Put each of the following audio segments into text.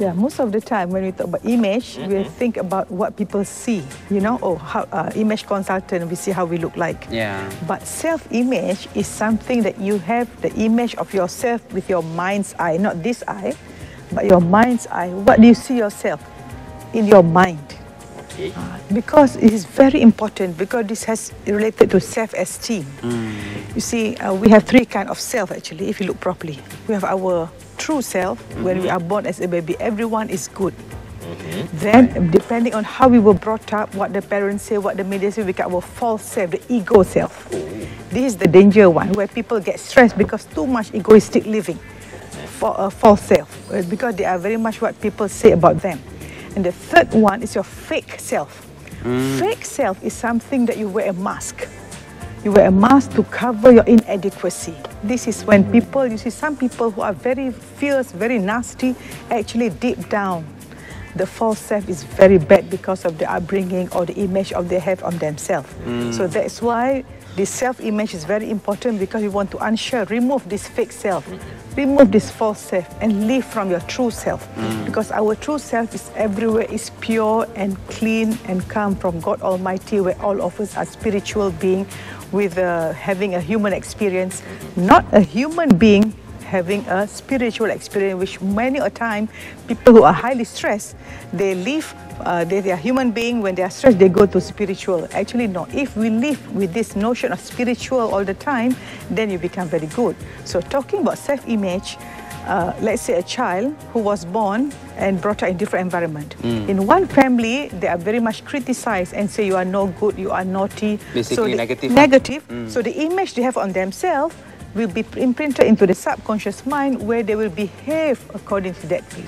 Yeah, most of the time when we talk about image, we think about what people see, you know, or how image consultant, we see how we look like. Yeah. But self-image is something that you have the image of yourself with your mind's eye, not this eye, but your mind's eye. What do you see yourself in your mind? Okay. Because it is very important, because this has related to self-esteem. You see, we have three kinds of self actually, if you look properly. We have our true self. When we are born as a baby, everyone is good. Then, depending on how we were brought up, what the parents say, what the media say, we get our false self, the ego self. This is the danger one, where people get stressed because too much egoistic living for a false self, because they are very much what people say about them. And the third one is your fake self. Fake self is something that you wear a mask. You wear a mask to cover your inadequacy. This is when people, you see some people who are very fierce, very nasty, actually deep down, the false self is very bad because of the upbringing or the image of they have on themselves. So that's why this self-image is very important, because you want to unsure, remove this fake self, remove this false self, and live from your true self. Because our true self is everywhere, is pure and clean and come from God Almighty, where all of us are spiritual beings with having a human experience, not a human being having a spiritual experience, which many a time people who are highly stressed, they live, they are human beings, when they are stressed, they go to spiritual. Actually, no. If we live with this notion of spiritual all the time, then you become very good. So talking about self-image, let's say a child who was born and brought up in different environment. In one family, they are very much criticized and say you are no good, you are naughty. Basically so negative. So the image they have on themselves will be imprinted into the subconscious mind, where they will behave according to that way.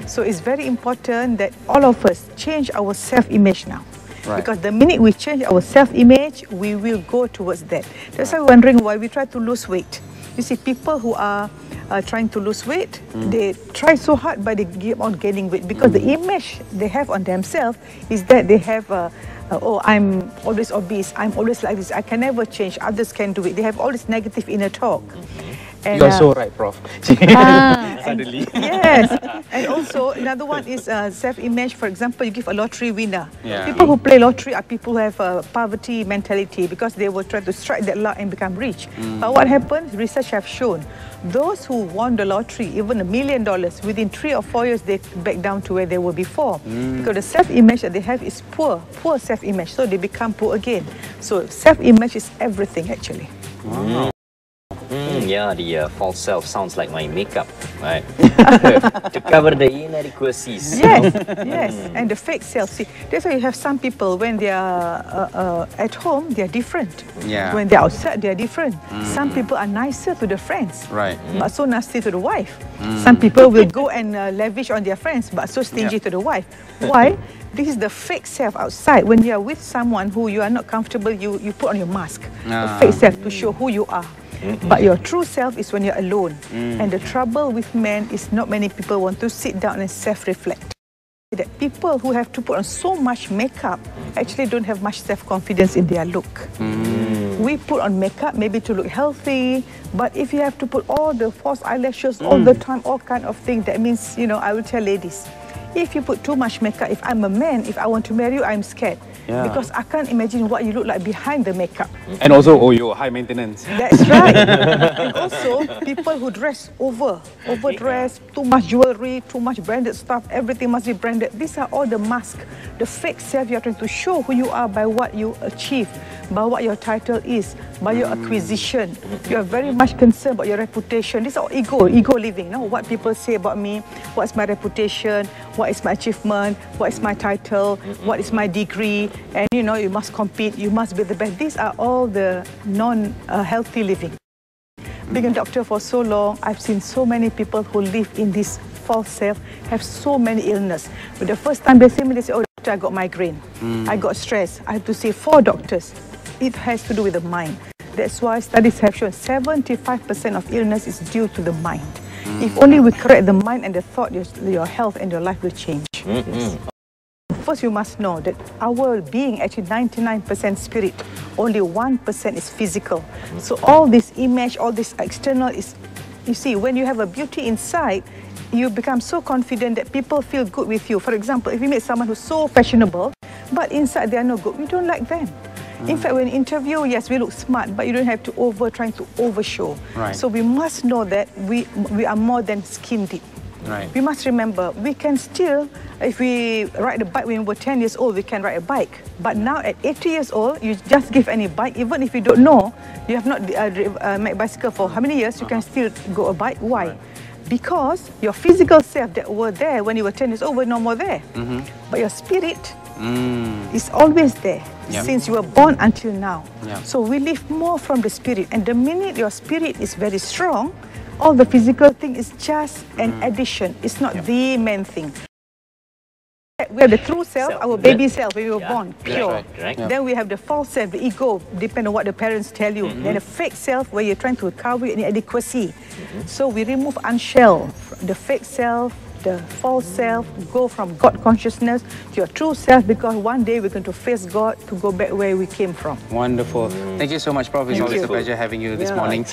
So it's very important that all of us change our self-image now. Right. Because the minute we change our self-image, we will go towards that. That's why I'm wondering why we try to lose weight. You see, people who are trying to lose weight, they try so hard, but they keep on gaining weight, because the image they have on themselves is that they have oh, I'm always obese, I'm always like this, I can never change, others can do it. They have all this negative inner talk. And, You're so right, Prof. Suddenly. Yes. And also, another one is self-image. For example, you give a lottery winner. Yeah. People who play lottery are people who have a poverty mentality, because they will try to strike that luck and become rich. But what happens? Research have shown those who won the lottery, even $1 million, within 3 or 4 years, they back down to where they were before. Because the self-image that they have is poor self-image. So they become poor again. So self-image is everything, actually. Wow. Yeah, the false self sounds like my makeup, right? To cover the inadequacies. Yes, yes, and the fake self. See, that's why you have some people, when they are at home, they are different. Yeah. When they are outside, they are different. Some people are nicer to the friends, Right. but so nasty to the wife. Some people will go and lavish on their friends, but so stingy to the wife. Why? This is the fake self outside. When you are with someone who you are not comfortable, you put on your mask, the fake self, to show who you are. But your true self is when you're alone. And the trouble with men is not many people want to sit down and self-reflect. That people who have to put on so much makeup actually don't have much self-confidence in their look. We put on makeup maybe to look healthy, but if you have to put all the false eyelashes all the time, all kind of things, that means, you know, I will tell ladies, if you put too much makeup, if I'm a man, if I want to marry you, I'm scared. Yeah. Because I can't imagine what you look like behind the makeup. And also, oh, you're high maintenance. That's right. And also, people who dress overdress, too much jewelry, too much branded stuff, everything must be branded. These are all the masks, the fake self you're trying to show who you are by what you achieve, by what your title is, by your acquisition. You are very much concerned about your reputation. This is all ego living. You know, what people say about me, what's my reputation, what is my achievement, what is my title, what is my degree, and you know, you must compete, you must be the best. These are all the non-healthy living. Being a doctor for so long, I've seen so many people who live in this false self, have so many illness. But the first time they see me, they say, oh, doctor, I got migraine, I got stress. I have to see 4 doctors. It has to do with the mind. That's why studies have shown 75% of illness is due to the mind. If only we correct the mind and the thought, your health and your life will change. Yes. First, you must know that our being actually 99% spirit, only 1% is physical. So all this image, all this external is, you see, when you have a beauty inside, you become so confident that people feel good with you. For example, if you meet someone who's so fashionable, but inside they are no good, you don't like them. In fact, when interview, yes, we look smart, but you don't have to trying to overshow. Right. So we must know that we are more than skin deep. Right. We must remember, we can still, if we ride a bike when we were 10 years old, we can ride a bike. But now at 80 years old, you just give any bike, even if you don't know, you have not made bicycle for how many years, you can still go a bike. Why? Because your physical self that were there when you were 10 years old were no more there. But your spirit is always there since you were born until now. So we live more from the spirit. And the minute your spirit is very strong, all the physical thing is just an addition. It's not the main thing. We have the true self, our baby self when we were born, pure. Right. Then we have the false self, the ego, depending on what the parents tell you. Then the fake self, where you're trying to cover inadequacy. So we remove unshell, the fake self, the false self, go from God consciousness to your true self, because one day we're going to face God to go back where we came from. Wonderful. Thank you so much, Prof. It's always a you. pleasure having you this morning.